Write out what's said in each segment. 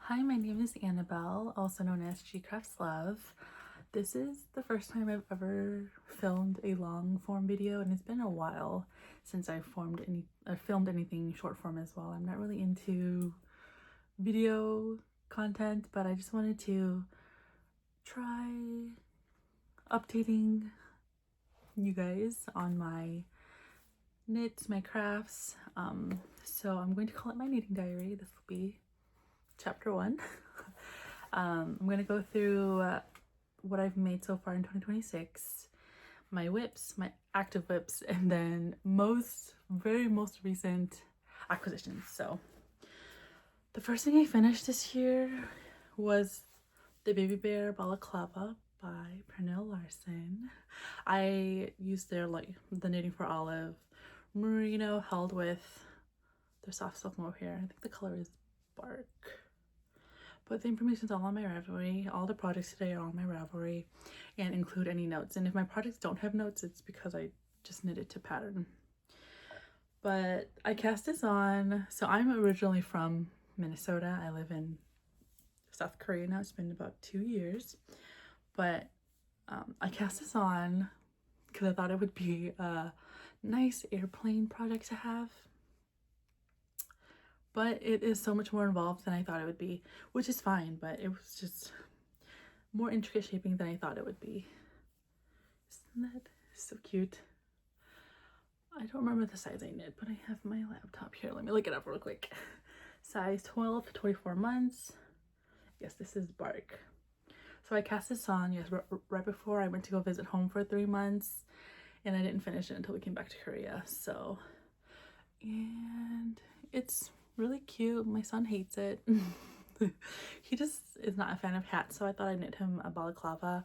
Hi, my name is Annabelle, also known as She Crafts Love. This is the first time I've ever filmed a long form video, and it's been a while since I've filmed anything short form as well. I'm not really into video content, but I just wanted to try updating you guys on my knits, my crafts. So I'm going to call it my knitting diary. This will be chapter 1. I'm going to go through what I've made so far in 2026, my whips, my active whips, and then most recent acquisitions. So the first thing I finished this year was the Baby Bear Balaclava by Pernell Larson. I used their the Knitting for Olive merino held with their soft silk mohair. I think the color is bark. But the information is all on my Ravelry. All the projects today are on my Ravelry and include any notes. And if my projects don't have notes, it's because I just knitted to pattern. But I cast this on. So I'm originally from Minnesota. I live in South Korea now. It's been about 2 years. But I cast this on because I thought it would be a nice airplane project to have. But it is so much more involved than I thought it would be, which is fine, but it was just more intricate shaping than I thought it would be. Isn't that so cute? I don't remember the size I knit, but I have my laptop here. Let me look it up real quick. Size 12 to 24 months. Yes, this is bark. So I cast this on, yes, right before I went to go visit home for 3 months, and I didn't finish it until we came back to Korea. So, and it's really cute. My son hates it. He just is not a fan of hats, so I thought I'd knit him a balaclava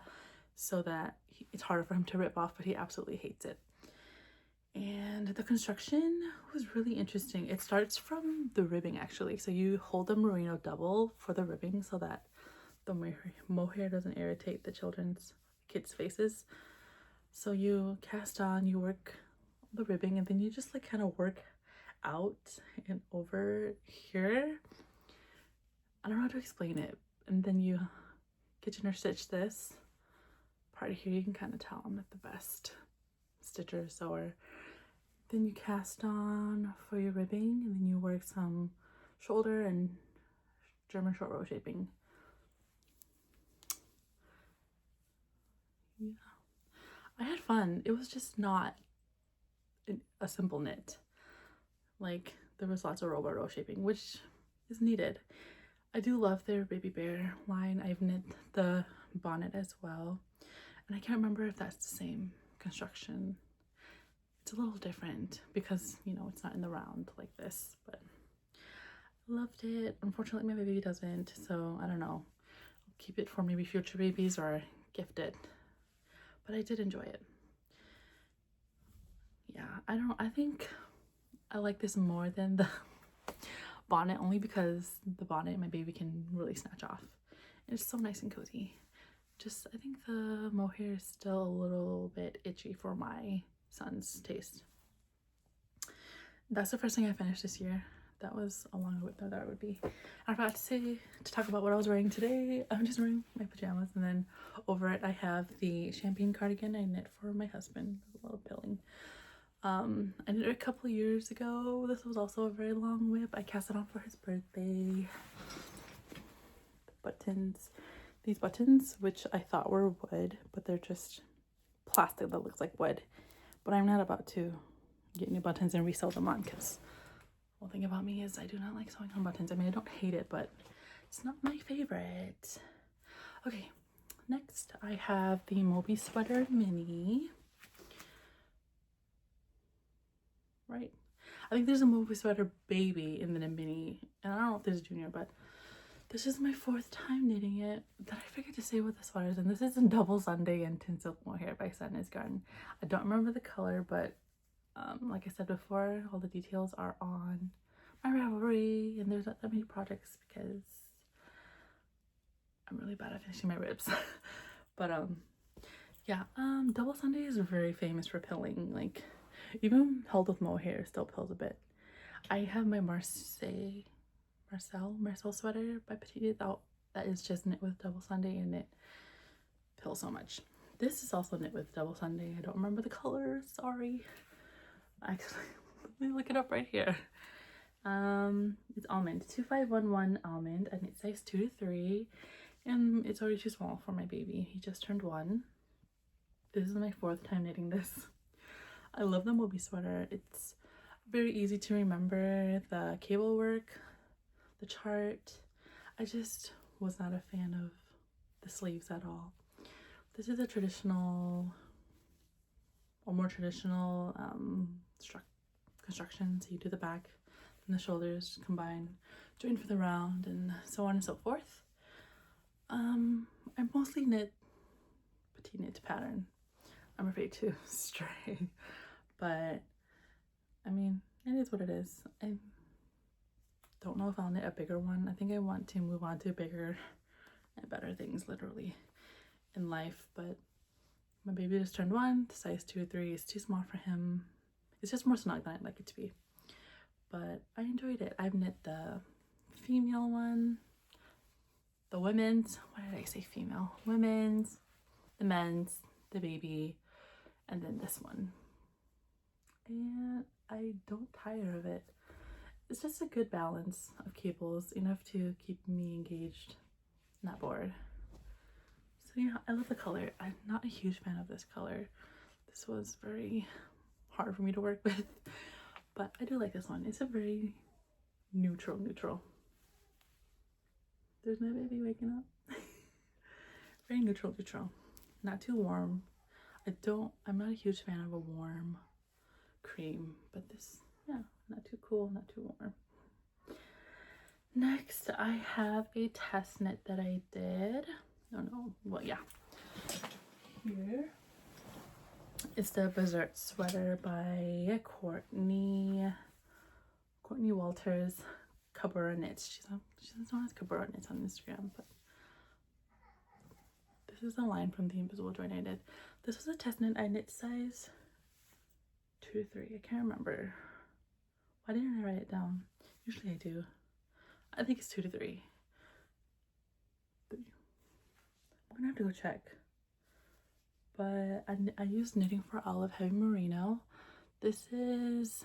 so that it's harder for him to rip off, but he absolutely hates it. And the construction was really interesting. It starts from the ribbing, actually. So you hold the merino double for the ribbing so that the mohair doesn't irritate the kids' faces. So you cast on, you work the ribbing, and then you just kind of work out and over here. I don't know how to explain it. And then you kitchen or stitch this part here. You can kind of tell I'm not the best stitcher sewer. Then you cast on for your ribbing, and then you work some shoulder and German short row shaping. Yeah, I had fun. It was just not a simple knit. There was lots of row by row shaping, which is needed. I do love their Baby Bear line. I've knit the bonnet as well, and I can't remember if that's the same construction. It's a little different because, it's not in the round like this, but I loved it. Unfortunately, my baby doesn't, so I don't know. I'll keep it for maybe future babies or gift it, but I did enjoy it. Yeah, I think I like this more than the bonnet, only because the bonnet my baby can really snatch off. It's so nice and cozy. Just, I think the mohair is still a little bit itchy for my son's taste. That's the first thing I finished this year. That was a longer whip than I thought it would be. I forgot to talk about what I was wearing today. I'm just wearing my pajamas, and then over it I have the champagne cardigan I knit for my husband. A little pilling. I did it a couple years ago. This was also a very long whip. I cast it on for his birthday. These buttons, which I thought were wood, but they're just plastic that looks like wood. But I'm not about to get new buttons and resew them on, because one thing about me is I do not like sewing on buttons. I mean, I don't hate it, but it's not my favorite. Okay, next I have the Moby Sweater Mini. Right, I think there's a Moby Sweater Baby and then a mini, and I don't know if there's a junior, but this is my 4th time knitting it. Then I figured to say what the sweater is, and this is in Double Sunday and Tin Silk Mohair by Sadness Garden. I don't remember the color, but like I said before, all the details are on my Ravelry, and there's not that many projects because I'm really bad at finishing my ribs. But yeah, Double Sunday is very famous for pilling. Even held with mohair still pills a bit. I have my Marseille Marcel sweater by Petite Knit. That is just knit with double Sunday, and it feels so much. This is also knit with double Sunday. I don't remember the color, sorry. Actually, let me look it up right here. It's almond, 2511 almond, and it's size 2 to 3, and it's already too small for my baby. He just turned 1. This is my 4th time knitting this. I love the Moby sweater. It's very easy to remember. The cable work, the chart. I just was not a fan of the sleeves at all. This is a traditional, or more traditional construction. So you do the back and the shoulders combine, join for the round, and so on and so forth. I mostly knit Petite Knit pattern. I'm afraid to stray, but I mean, it is what it is. I don't know if I'll knit a bigger one. I think I want to move on to bigger and better things literally in life, but my baby just turned 1. The size 2 or 3 is too small for him. It's just more snug than I'd like it to be, but I enjoyed it. I've knit the female one, the women's, why did I say female? Women's, the men's, the baby, and then this one. And I don't tire of it. It's just a good balance of cables, enough to keep me engaged, not bored. So yeah, I love the color. I'm not a huge fan of this color. This was very hard for me to work with, but I do like this one. It's a very neutral. There's my baby waking up. Very neutral. Not too warm. I'm not a huge fan of a warm cream, but this, yeah, not too cool, not too warm. Next, I have a test knit that I did. Here is the Berserk sweater by Courtney Walters, Kabura Knits. She's known as Kabura Knits on Instagram, but this is a line from the Invisible Join I did. This was a test knit. I knit size 2 to 3. I can't remember. Why didn't I write it down? Usually I do. I think it's 2 to 3. I'm gonna have to go check. But I used Knitting for Olive Heavy Merino. This is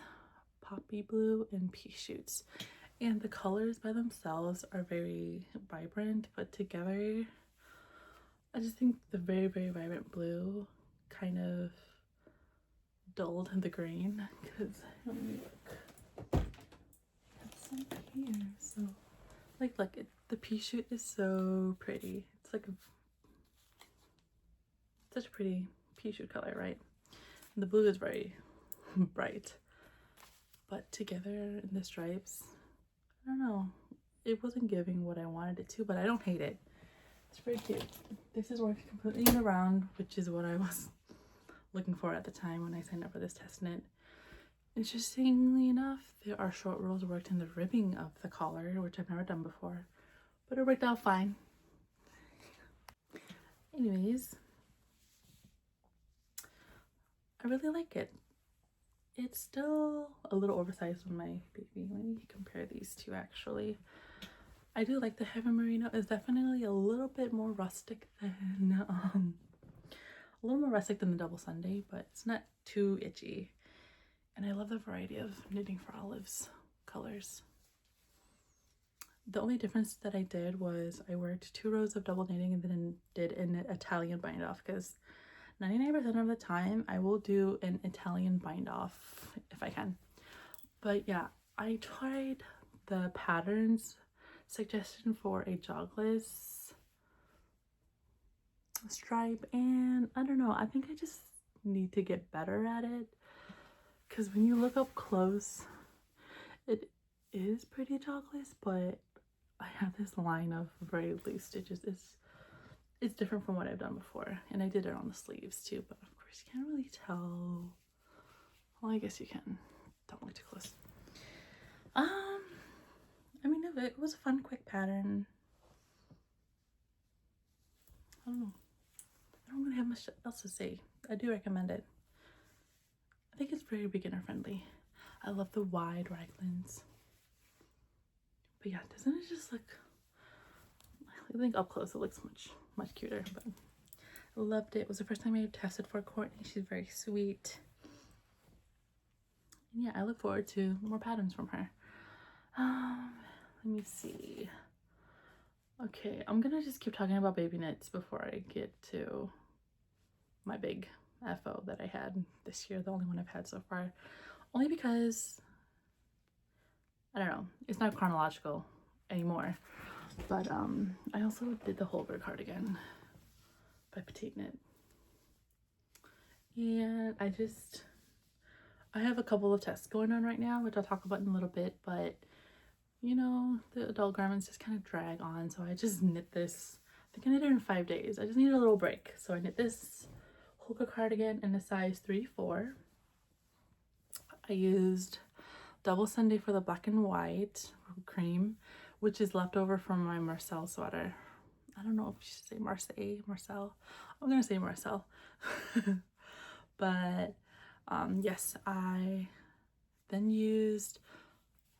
Poppy Blue and Pea Shoots. And the colors by themselves are very vibrant, put together. I just think the very vibrant blue kind of dulled the green, because let me look. It's like here, so look, the pea shoot is so pretty. It's like such a pretty pea shoot color, right? And the blue is very bright, but together in the stripes, I don't know, it wasn't giving what I wanted it to, but I don't hate it. It's very cute. This is worked completely year round, which is what I was looking for at the time when I signed up for this test knit. Interestingly enough, there are short rows worked in the ribbing of the collar, which I've never done before, but it worked out fine. Anyways, I really like it. It's still a little oversized on my baby. Let me compare these two actually. I do like the Heavy Merino. It's definitely a little bit more rustic than the Double Sunday, but it's not too itchy. And I love the variety of Knitting for Olive's colors. The only difference that I did was I worked 2 rows of double knitting and then did an Italian bind off, because 99% of the time I will do an Italian bind off if I can. But yeah, I tried the patterns suggestion for a jogless stripe, and I don't know, I think I just need to get better at it, because when you look up close it is pretty jogless, but I have this line of very loose stitches. It's different from what I've done before, and I did it on the sleeves too, but of course you can't really tell. Well, I guess you can. Don't look too close. I mean, it was a fun, quick pattern. I don't know. I don't really have much else to say. I do recommend it. I think it's very beginner friendly. I love the wide raglans. But yeah, doesn't it just look, I think up close it looks much cuter, but I loved it. It was the first time I tested for Courtney. She's very sweet. And yeah, I look forward to more patterns from her. Let me see. Okay, I'm gonna just keep talking about baby knits before I get to my big FO that I had this year, the only one I've had so far. Only because, I don't know, it's not chronological anymore. But I also did the Holger cardigan by Petite Knit. And I have a couple of tests going on right now, which I'll talk about in a little bit, but you know, the adult garments just kind of drag on, so I just knit this. I think I knit it in 5 days. I just needed a little break, so I knit this Holger cardigan in a size 3/4. I used double Sunday for the black and white cream, which is left over from my Marcel sweater. I don't know if you should say Marcel. I'm gonna say Marcel. But yes, I then used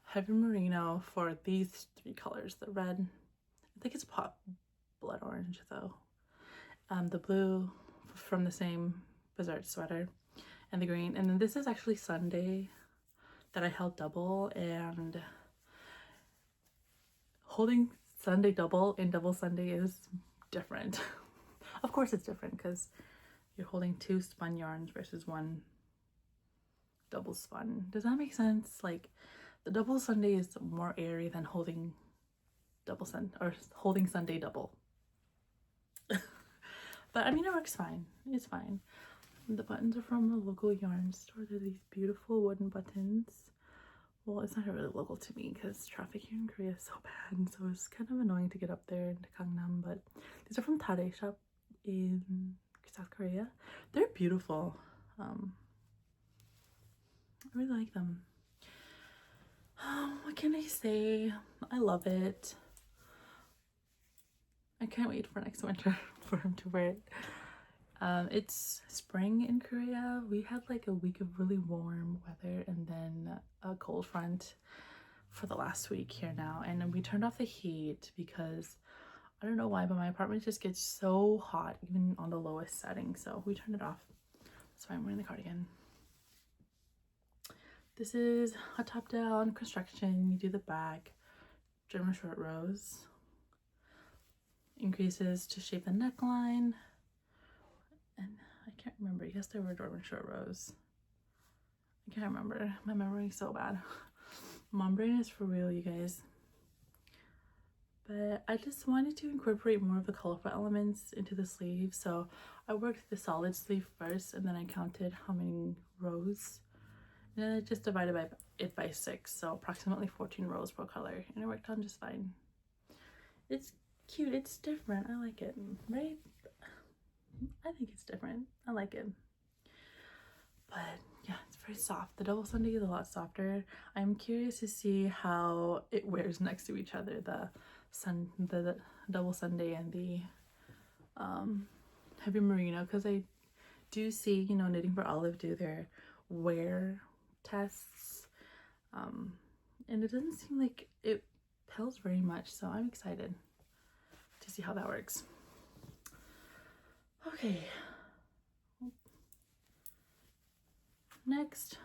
heavy merino for these 3 colors. The red, I think it's pop blood orange though, the blue from the same Bizarre sweater, and the green. And then this is actually Sunday that I held double, and holding Sunday double in double Sunday is different. Of course it's different because you're holding 2 spun yarns versus 1 double spun. Does that make sense? Like, the double Sunday is more airy than holding holding Sunday double. But I mean, it works fine. It's fine. The buttons are from a local yarn store. They're these beautiful wooden buttons. Well, it's not really local to me because traffic here in Korea is so bad, so it's kind of annoying to get up there into Gangnam. But these are from Tare shop in South Korea. They're beautiful. I really like them. What can I say? I love it. I can't wait for next winter for him to wear it. It's spring in Korea. We had like a week of really warm weather and then a cold front for the last week here now. And then we turned off the heat because I don't know why, but my apartment just gets so hot even on the lowest setting. So we turned it off. That's why I'm wearing the cardigan. This is a top-down construction. You do the back, German short rows, increases to shape the neckline, and I can't remember. Yes, there were German short rows. I can't remember. My memory is so bad. Mom brain is for real, you guys. But I just wanted to incorporate more of the colorful elements into the sleeve, so I worked the solid sleeve first, and then I counted how many rows. And then I just divided it by 6, so approximately 14 rows per color, and it worked out just fine. It's cute, it's different, I like it, right? I think it's different, I like it. But yeah, it's very soft. The double Sunday is a lot softer. I'm curious to see how it wears next to each other, the double Sunday and the heavy merino, because I do see, you know, Knitting for Olive do their wear tests, and it doesn't seem like it tells very much, so I'm excited to see how that works. Okay, next,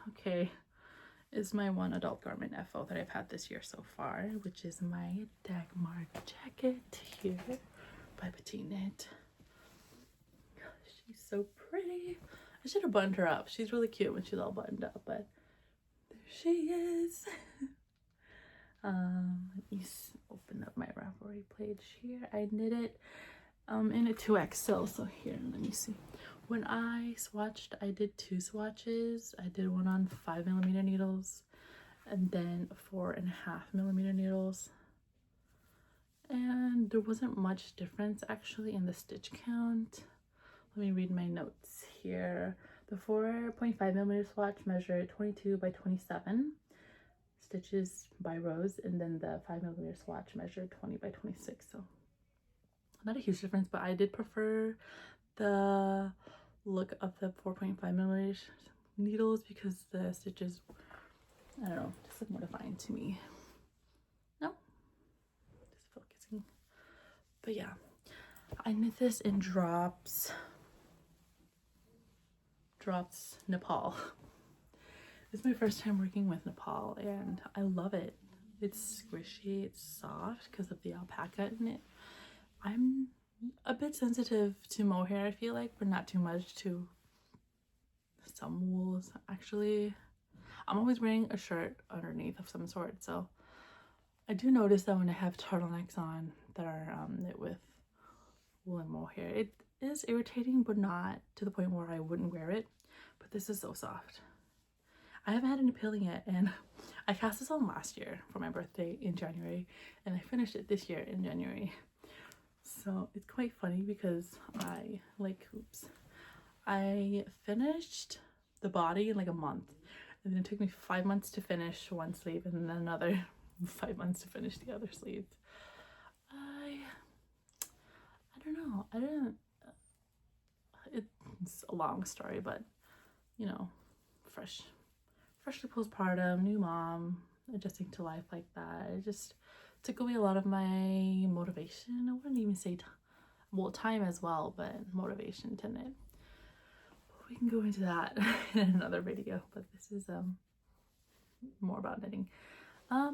is my one adult garment FO that I've had this year so far, which is my Dagmar jacket here by Petite Knit. She's so pretty. I should have buttoned her up. She's really cute when she's all buttoned up, but there she is. Let me open up my Ravelry page here. I knit it in a 2XL, so here, let me see. When I swatched, I did 2 swatches. I did one on 5mm needles and then 4.5mm needles. And there wasn't much difference actually in the stitch count. Let me read my notes here. The 4.5mm swatch measured 22 by 27 stitches by rows, and then the 5mm swatch measured 20 by 26. So not a huge difference, but I did prefer the look of the 4.5mm needles because the stitches, I don't know, just look more defined to me. No, But yeah, I knit this in drops Nepal. This is my first time working with Nepal and I love it. It's squishy, it's soft because of the alpaca in it. I'm a bit sensitive to mohair, I feel like, but not too much to some wools. Actually, I'm always wearing a shirt underneath of some sort, so I do notice that when I have turtlenecks on that are knit with wool and mohair, it is irritating, but not to the point where I wouldn't wear it. But this is so soft. I haven't had any peeling yet, and I cast this on last year for my birthday in January, and I finished it this year in January. So it's quite funny because I finished the body in like a month, and then it took me 5 months to finish one sleeve and then another 5 months to finish the other sleeve. I don't know, it's a long story, but you know, freshly postpartum, new mom, adjusting to life like that, it just took away a lot of my motivation. I wouldn't even say time as well, but motivation to knit. But we can go into that in another video, but this is more about knitting. I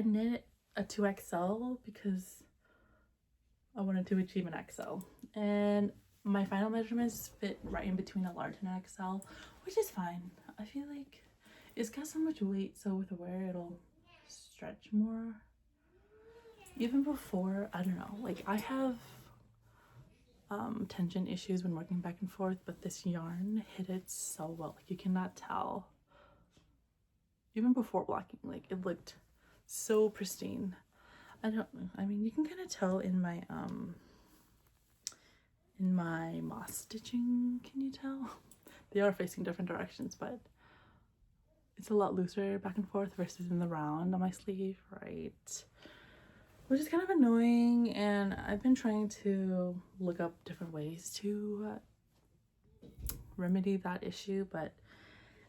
knit a 2XL because I wanted to achieve an XL, and my final measurements fit right in between a large and an XL, which is fine. I feel like it's got so much weight, so with the wear it'll stretch more. Even before, I don't know, like I have tension issues when working back and forth, but this yarn hit it so well. Like you cannot tell. Even before blocking, like it looked so pristine. I mean, you can kind of tell in my moss stitching. Can you tell? They are facing different directions, but it's a lot looser back and forth versus in the round on my sleeve, right? Which is kind of annoying, and I've been trying to look up different ways to remedy that issue, but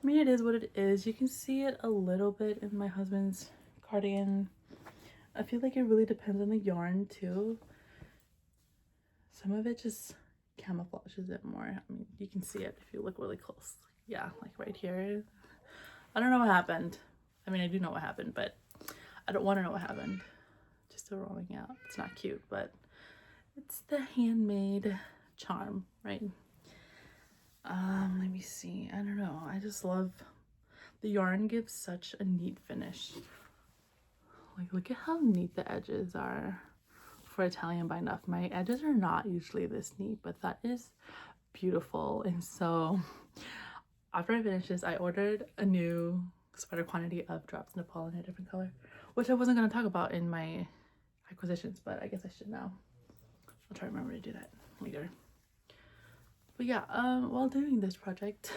I mean, it is what it is. You can see it a little bit in my husband's cardigan. I feel like it really depends on the yarn too. Some of it just camouflages it more. I mean, you can see it if you look really close. Yeah, like right here. I don't know what happened. I mean, I do know what happened, but I don't want to know what happened. Just a rolling out. It's not cute, but it's the handmade charm, right? Let me see. I don't know. I just love the yarn. Gives such a neat finish. Like, look at how neat the edges are for Italian by Enough. My edges are not usually this neat, but that is beautiful. And so after I finished this, I ordered a new sweater quantity of drops Nepal in a different color, which I wasn't going to talk about in my acquisitions, but I guess I should now. I'll try to remember to do that later. But yeah, while doing this project,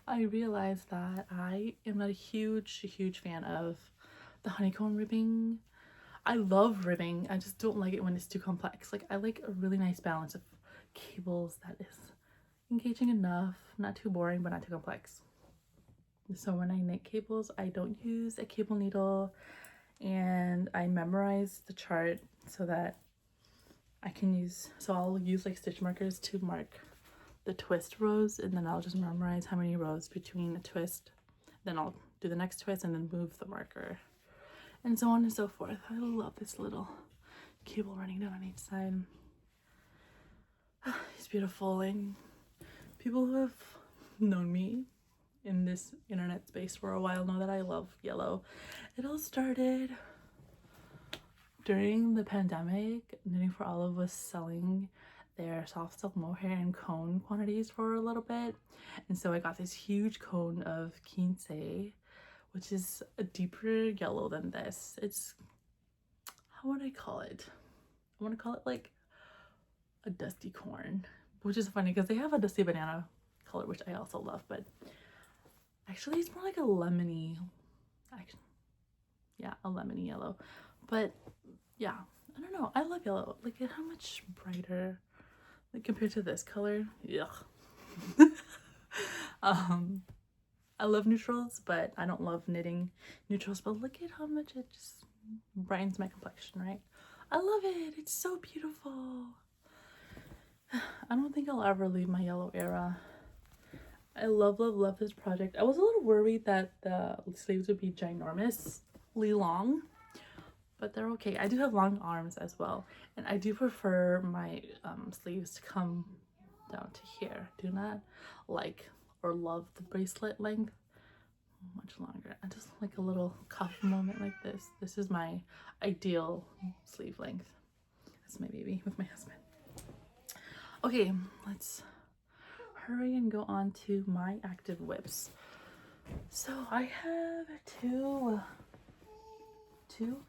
I realized that I am not a huge fan of the honeycomb ribbing. I love ribbing, I just don't like it when it's too complex. Like, I like a really nice balance of cables that is engaging enough, not too boring, but not too complex. So when I knit cables, I don't use a cable needle, and I memorize the chart so that I can use, so I'll use like stitch markers to mark the twist rows, and then I'll just memorize how many rows between a twist, then I'll do the next twist and then move the marker, and so on and so forth. I love this little cable running down on each side. It's beautiful, and people who have known me in this internet space for a while know that I love yellow. It all started during the pandemic. Knitting for Olive was selling their soft silk mohair in cone quantities for a little bit, and so I got this huge cone of Quince, which is a deeper yellow than this. It's, how would I call it? I want to call it like a dusty corn, which is funny because they have a dusty banana color, which I also love, but actually it's more like a lemony, yeah, a lemony yellow. But yeah, I don't know, I love yellow. Look at how much brighter, like compared to this color. Yuck. I love neutrals, but I don't love knitting neutrals, but look at how much it just brightens my complexion, right? I love it. It's so beautiful. I don't think I'll ever leave my yellow era. I love, love, love this project. I was a little worried that the sleeves would be ginormously long, but they're okay. I do have long arms as well, and I do prefer my sleeves to come down to here. Do not like or love the bracelet length much longer. I just like a little cuff moment like this. This is my ideal sleeve length. That's my baby with my husband. Okay, let's hurry and go on to my active whips. So I have two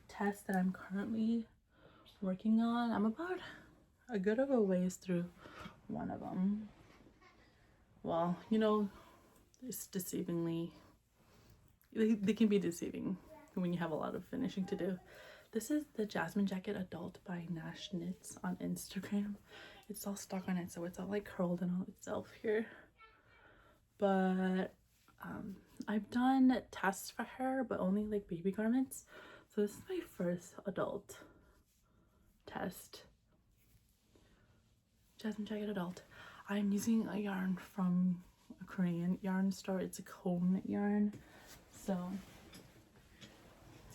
tests that I'm currently working on. I'm about a good of a ways through one of them. Well, you know, it's deceivingly, they can be deceiving when you have a lot of finishing to do. This is the Jasmine Jacket Adult by Nash Knits on Instagram. It's all stuck on it, so it's all like curled in on itself here. But I've done tests for her, but only like baby garments. So this is my first adult test. Jasmine Jacket Adult. I'm using a yarn from a Korean yarn store. It's a cone yarn. So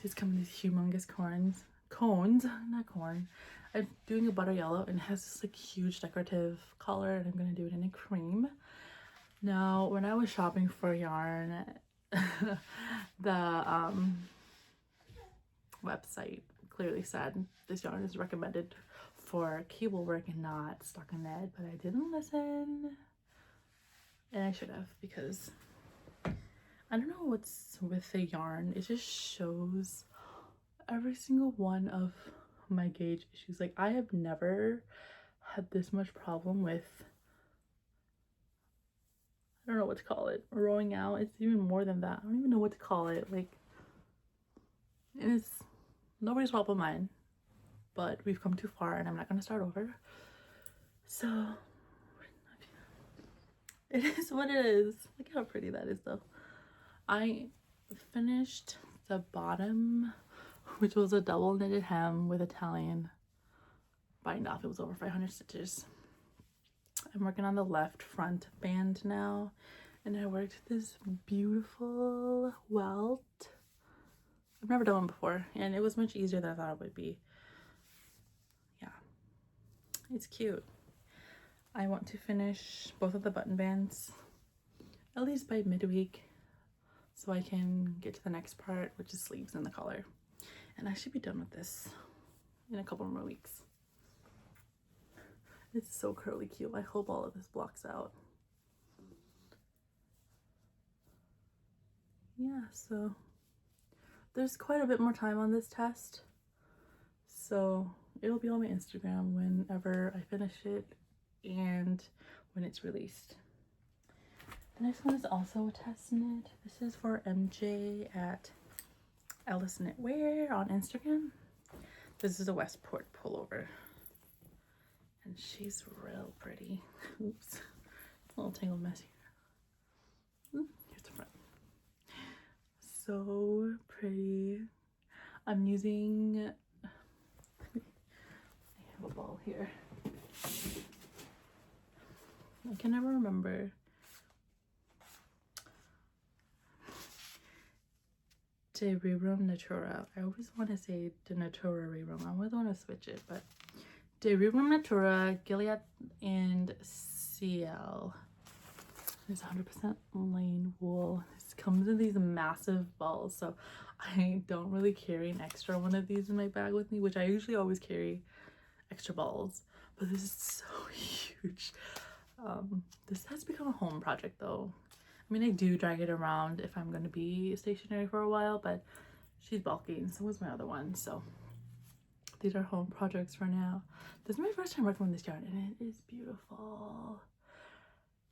these come in these humongous cones, not corn. I'm doing a butter yellow and it has this like huge decorative color, and I'm gonna do it in a cream. Now, when I was shopping for yarn, the website clearly said this yarn is recommended for cable work and not stockinette, but I didn't listen, and I should have, because I don't know what's with the yarn. It just shows every single one of my gauge issues. Like, I have never had this much problem with, I don't know what to call it, rowing out. It's even more than that. I don't even know what to call it. Like, it's nobody's fault but mine, but we've come too far and I'm not going to start over. So it is what it is. Look how pretty that is though. I finished the bottom, which was a double knitted hem with Italian bind off. It was over 500 stitches. I'm working on the left front band now, and I worked this beautiful welt. I've never done one before, and it was much easier than I thought it would be. Yeah, it's cute. I want to finish both of the button bands at least by midweek, so I can get to the next part, which is sleeves and the collar. And I should be done with this in a couple more weeks. It's so curly cute. I hope all of this blocks out. Yeah, so there's quite a bit more time on this test, so it'll be on my Instagram whenever I finish it and when it's released. The next one is also a test knit. This is for MJ at Alice Knitwear on Instagram. This is a Westport pullover, and she's real pretty. Oops, a little tangled mess here. Here's the front. So pretty. I'm using, I have a ball here. I can never remember. De Rerum Natura. I always want to say De Natura Rerum. I always want to switch it, but De Rerum Natura, Gilead, and CL. There's 100% lane wool. This comes in these massive balls, so I don't really carry an extra one of these in my bag with me, which I usually always carry extra balls, but this is so huge. This has become a home project though. I mean, I do drag it around if I'm going to be stationary for a while, but she's bulky and so was my other one, so these are home projects for now. This is my first time working with this yarn, and it is beautiful.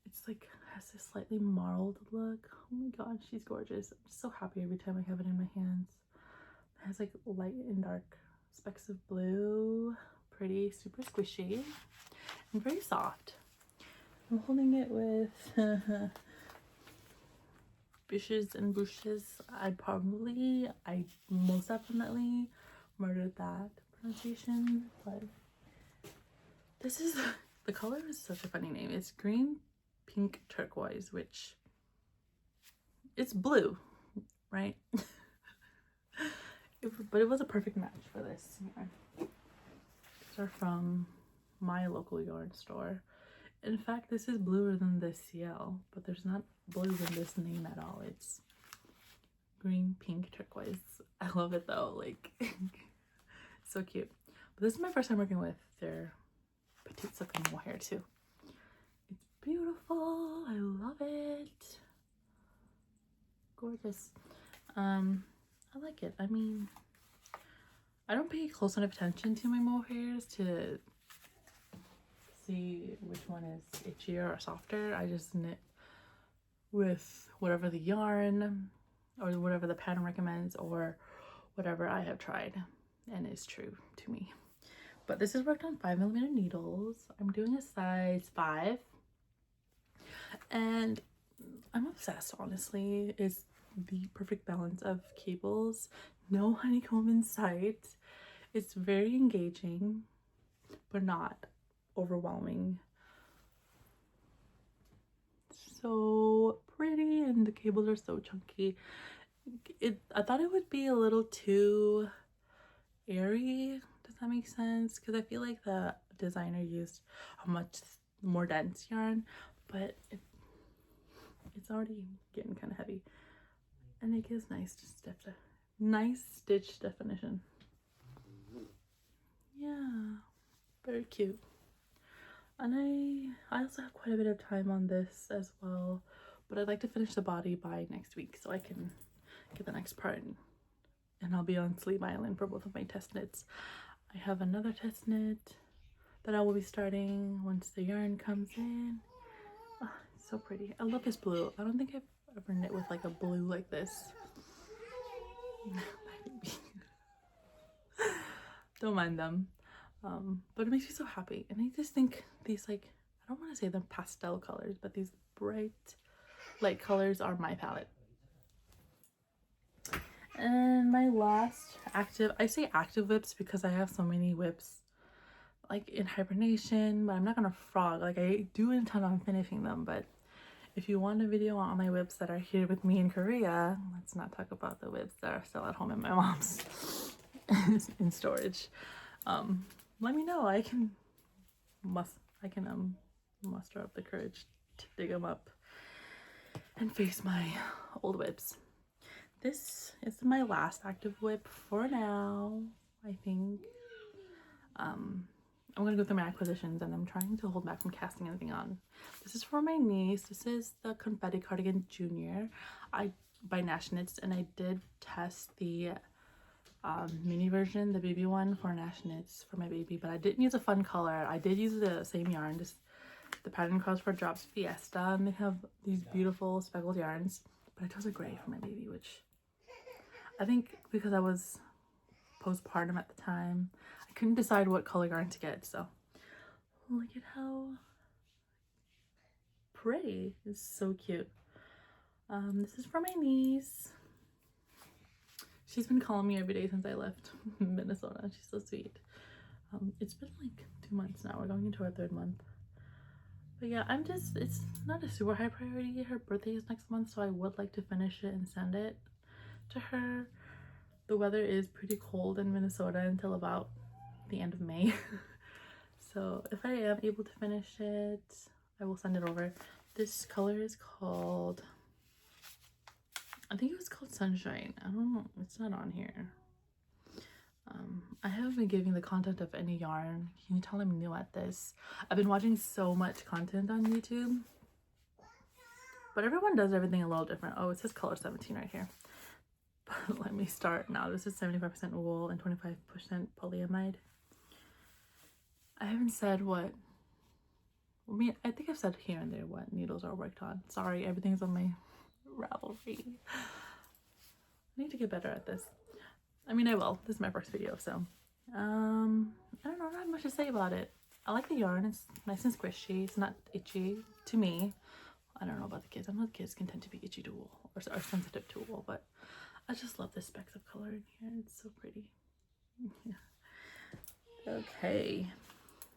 It's like, has this slightly marled look. Oh my god, she's gorgeous. I'm just so happy every time I have it in my hands. It has like light and dark specks of blue. Pretty, super squishy, and very soft. I'm holding it with Bushes and Bushes. I most definitely murdered that pronunciation, but this is the color is such a funny name. It's green, pink, turquoise, which it's blue, right? But it was a perfect match for this yarn. These are from my local yarn store. In fact, this is bluer than the CL, but there's not blue in this name at all. It's green, pink, turquoise. I love it though, like so cute. But this is my first time working with their petite silken mohair too. It's beautiful. I love it. Gorgeous. I like it. I mean, I don't pay close enough attention to my mohairs to see which one is itchier or softer. I just knit with whatever the yarn or whatever the pattern recommends or whatever I have tried and is true to me. But this is worked on 5mm needles. I'm doing a size 5 and I'm obsessed, honestly. It's the perfect balance of cables, no honeycomb in sight. It's very engaging but not overwhelming. So pretty, and the cables are so chunky. I thought it would be a little too airy. Does that make sense? Because I feel like the designer used a much more dense yarn, but it's already getting kind of heavy, and it gives nice stitch definition. Yeah, very cute. And I also have quite a bit of time on this as well, but I'd like to finish the body by next week so I can get the next part, and I'll be on Sleep Island for both of my test knits. I have another test knit that I will be starting once the yarn comes in. Oh, it's so pretty. I love this blue. I don't think I've ever knit with like a blue like this. Don't mind them. But it makes me so happy, and I just think these, like, I don't want to say they're pastel colors, but these bright light colors are my palette. And my last active, I say active whips because I have so many whips like in hibernation, but I'm not gonna frog. Like, I do intend on finishing them, but if you want a video on my whips that are here with me in Korea, let's not talk about the whips that are still at home in my mom's in storage. Let me know. I can muster up the courage to dig them up and face my old whips. This is my last active whip for now, I think. I'm gonna go through my acquisitions, and I'm trying to hold back from casting anything on. This is for my niece. This is the Confetti Cardigan Junior by Nash Knits, and I did test the mini version, the baby one, for Nash Knits for my baby, but I didn't use a fun color. I did use the same yarn. Just the pattern calls for Drops Fiesta, and they have these beautiful speckled yarns, but I chose a gray for my baby, which I think because I was postpartum at the time, I couldn't decide what color yarn to get. So look at how pretty. It's so cute. This is for my niece. She's been calling me every day since I left Minnesota. She's so sweet. It's been like 2 months now. We're going into our 3rd month. But yeah, it's not a super high priority. Her birthday is next month, so I would like to finish it and send it to her. The weather is pretty cold in Minnesota until about the end of May. So if I am able to finish it, I will send it over. This color is called, I think it was called Sunshine. I don't know. It's not on here. I haven't been giving the content of any yarn. Can you tell I'm new at this? I've been watching so much content on YouTube, but everyone does everything a little different. Oh, it says color 17 right here. But let me start now. This is 75% wool and 25% polyamide. I haven't said what, I think I've said here and there what needles are worked on. Sorry, everything's on my Ravelry. I need to get better at this. I mean, I will. This is my first video, so I don't know, not much to say about it. I like the yarn. It's nice and squishy. It's not itchy to me. I don't know about the kids. I know the kids can tend to be itchy to wool or are sensitive to wool, but I just love the specks of color in here. It's so pretty. Yeah. Okay,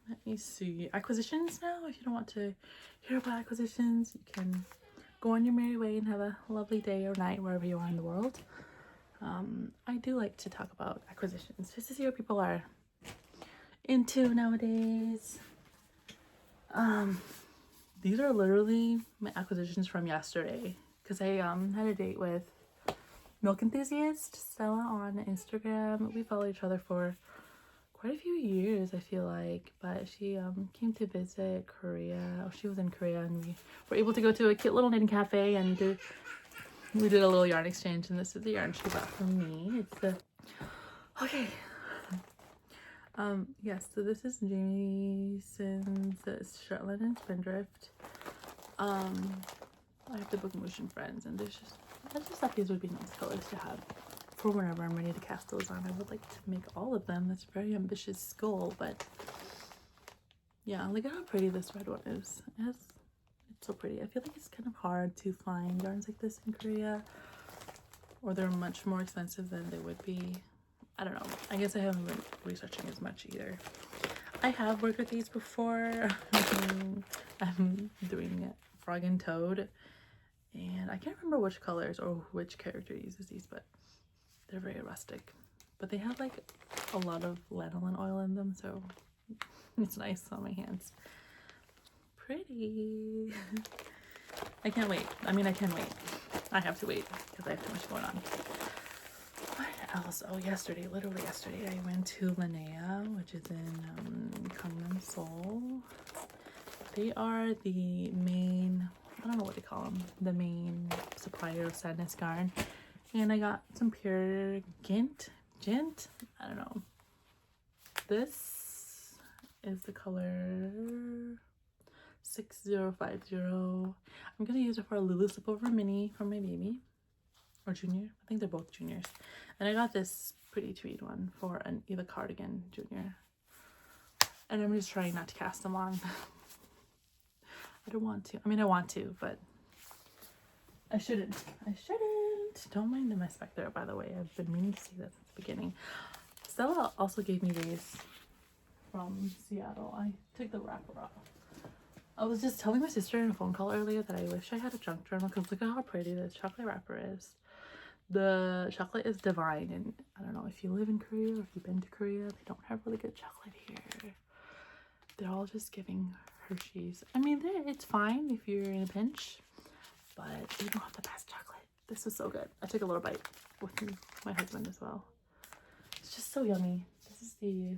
let me see. Acquisitions now. If you don't want to hear about acquisitions, you can go on your merry way and have a lovely day or night wherever you are in the world. I do like to talk about acquisitions just to see what people are into nowadays. These are literally my acquisitions from yesterday because I had a date with Milk Enthusiast Stella on Instagram. We follow each other for quite a few years, I feel like, but she came to visit Korea. Oh, she was in Korea, and we were able to go to a cute little knitting cafe and we did a little yarn exchange, and this is the yarn she bought from me. It's the okay. Yes, so this is Jamieson's Shetland and Spindrift. I have the book Motion Friends, and I just thought these would be nice colors to have for whenever I'm ready to cast those on. I would like to make all of them. That's a very ambitious goal, but yeah, look at how pretty this red one is. It's so pretty. I feel like it's kind of hard to find yarns like this in Korea, or they're much more expensive than they would be. I don't know. I guess I haven't been researching as much either. I have worked with these before. I'm doing Frog and Toad, and I can't remember which colors or which character uses these, but they're very rustic. But they have like a lot of lanolin oil in them, so it's nice on my hands. Pretty. I can't wait. I mean, I can wait. I have to wait because I have too much going on. What else? Oh, literally yesterday, I went to Linnea, which is in Gangnam, Seoul. They are the main, I don't know what they call them, the main supplier of sadness yarn. And I got some pure Gent, I don't know. This is the color 6050. I'm gonna use it for a Lulu Slipover Mini for my baby, or junior. I think they're both juniors. And I got this pretty tweed one for an Eva Cardigan junior. And I'm just trying not to cast them on. I don't want to. I mean, I want to, but I shouldn't. Don't mind the mess back there, by the way. I've been meaning to see that since the beginning. Stella also gave me these from Seattle. I took the wrapper off. I was just telling my sister in a phone call earlier that I wish I had a junk journal because look at how pretty this chocolate wrapper is. The chocolate is divine, and I don't know if you live in Korea or if you've been to Korea, they don't have really good chocolate here. They're all just giving Hershey's. I mean, it's fine if you're in a pinch, but they don't have the best chocolate. This is so good. I took a little bite with my husband as well. It's just so yummy. This is the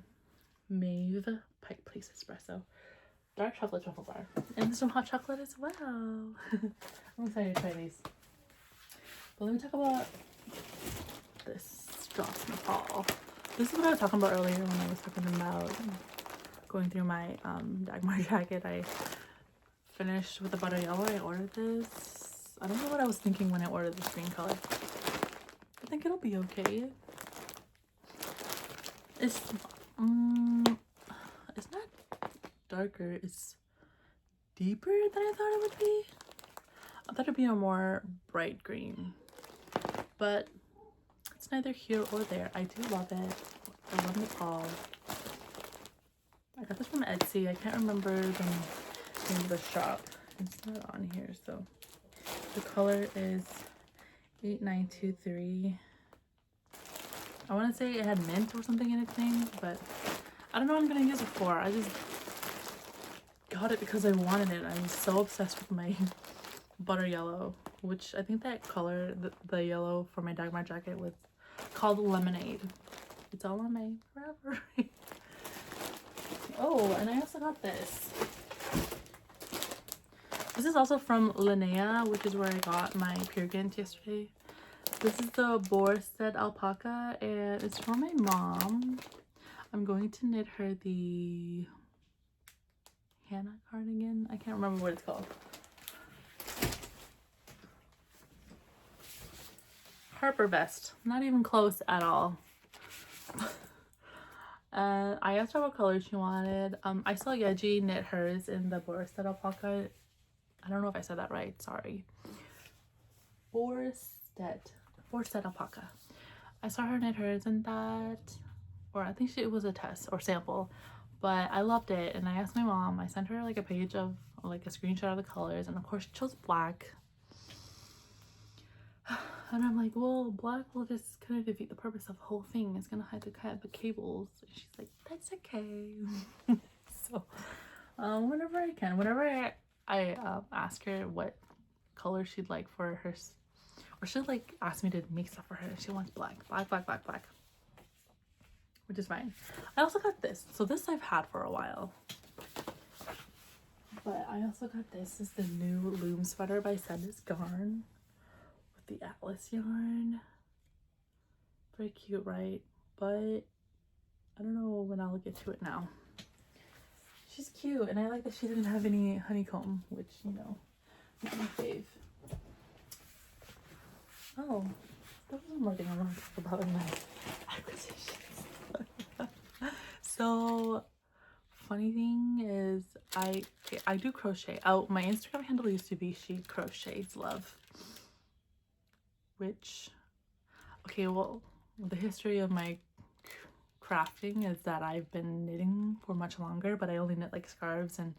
Maeve Pike Place Espresso dark chocolate truffle bar, and there's some hot chocolate as well. I'm excited to try these. But let me talk about this Strass Nepal. This is what I was talking about earlier when I was talking about going through my Dagmar jacket. I finished with the butter yellow. I ordered this. I don't know what I was thinking when I ordered this green color. I think it'll be okay. It's not darker. It's deeper than I thought it would be. I thought it'd be a more bright green, but it's neither here or there. I do love it. I love Nepal. I got this from Etsy. I can't remember the name of the shop. It's not on here, so the color is 8923. I want to say it had mint or something in its name, but I don't know what I'm gonna use it for. I just got it because I wanted it. I'm so obsessed with my butter yellow, which I think that color, the yellow for my Dagmar jacket, was called Lemonade. It's all on my forever. Oh, and I also got this. This is also from Linnea, which is where I got my Purgant yesterday. This is the Borsted alpaca, and it's for my mom. I'm going to knit her the Hannah cardigan. I can't remember what it's called. Harper vest. Not even close at all. I asked her what color she wanted. I saw Yeji knit hers in the Borsted alpaca. I don't know if I said that right. Sorry. Borsted alpaca. I saw her knit hers in that. or I think it was a test or sample, but I loved it. And I asked my mom, I sent her like a page of like a screenshot of the colors, and of course she chose black. And I'm like, well, black will just kind of defeat the purpose of the whole thing. It's gonna hide the cables. And she's like, that's okay. So whenever I can, whenever I ask her what color she'd like for her, or she'll like ask me to make stuff for her, she wants black, which is fine. I also got this. So this I've had for a while, but I also got this. This is the new loom sweater by Sedis Garn with the Atlas yarn. Very cute, right? But I don't know when I'll get to it now. She's cute, and I like that she didn't have any honeycomb, which, you know, not my fave. Oh, that wasn't more thing I want to talk about in my acquisitions. So, funny thing is, I do crochet. Oh, my Instagram handle used to be She Crochets Love. Which, okay, well, the history of my crafting is that I've been knitting for much longer, but I only knit like scarves and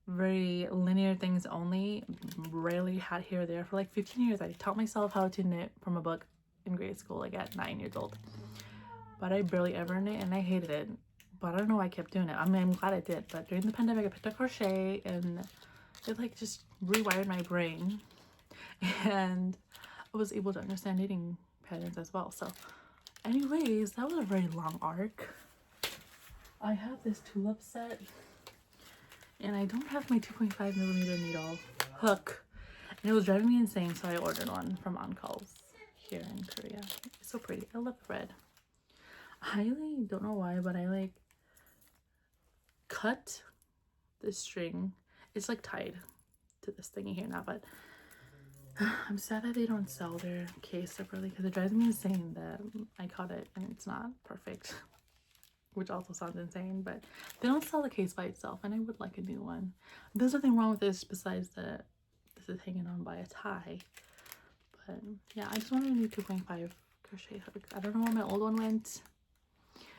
very linear things only. Rarely hat here or there. For like 15 years I taught myself how to knit from a book in grade school, like at 9 years old, but I barely ever knit, and I hated it. But I don't know why I kept doing it. I mean, I'm glad I did, but during the pandemic I picked up crochet, and it like just rewired my brain, and I was able to understand knitting patterns as well. So anyways, that was a very long arc. I have this tulip set, and I don't have my 2.5mm needle hook, and it was driving me insane, so I ordered one from Uncall's here in Korea. It's so pretty. I love the red. I really don't know why, but I like cut the string. It's like tied to this thingy here now, but I'm sad that they don't sell their case separately, because it drives me insane that I caught it and it's not perfect, which also sounds insane. But they don't sell the case by itself, and I would like a new one. There's nothing wrong with this besides that this is hanging on by a tie. But yeah, I just wanted a new 2.5 crochet hook. I don't know where my old one went.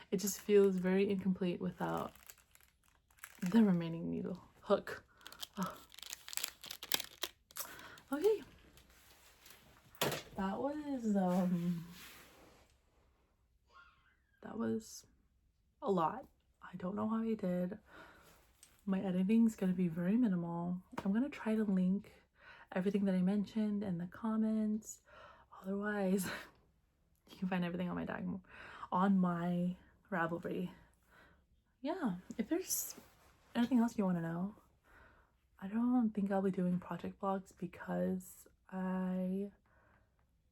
It just feels very incomplete without the remaining needle hook. Oh. Okay, that was a lot. I don't know how I did. My editing's gonna be very minimal. I'm gonna try to link everything that I mentioned in the comments. Otherwise, you can find everything on my Dagmar, on my Ravelry. Yeah, if there's anything else you want to know, I don't think I'll be doing project vlogs because I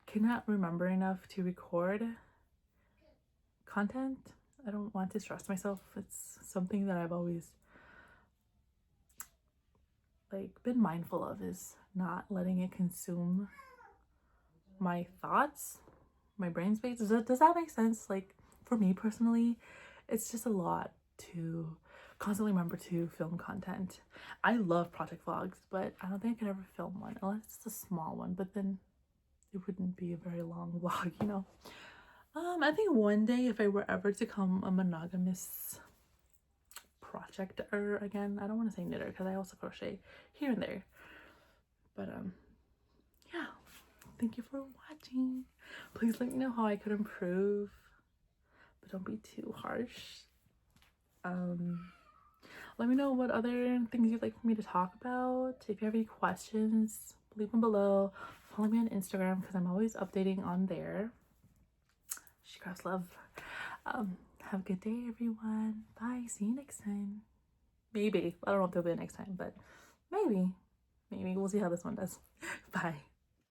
cannot remember enough to record content. I don't want to stress myself. It's something that I've always like been mindful of, is not letting it consume my thoughts, my brain space. Does that make sense? Like, for me personally, it's just a lot to constantly remember to film content. I love project vlogs, but I don't think I could ever film one unless it's a small one, but then it wouldn't be a very long vlog, you know. I think one day, if I were ever to become a monogamous projector again, I don't want to say knitter because I also crochet here and there, but yeah, thank you for watching. Please let me know how I could improve, but don't be too harsh. Let me know what other things you'd like for me to talk about. If you have any questions, leave them below. Follow me on Instagram because I'm always updating on there. She crafts love. Have a good day, everyone. Bye. See you next time. Maybe. I don't know if there'll be a next time, but maybe. We'll see how this one does. Bye.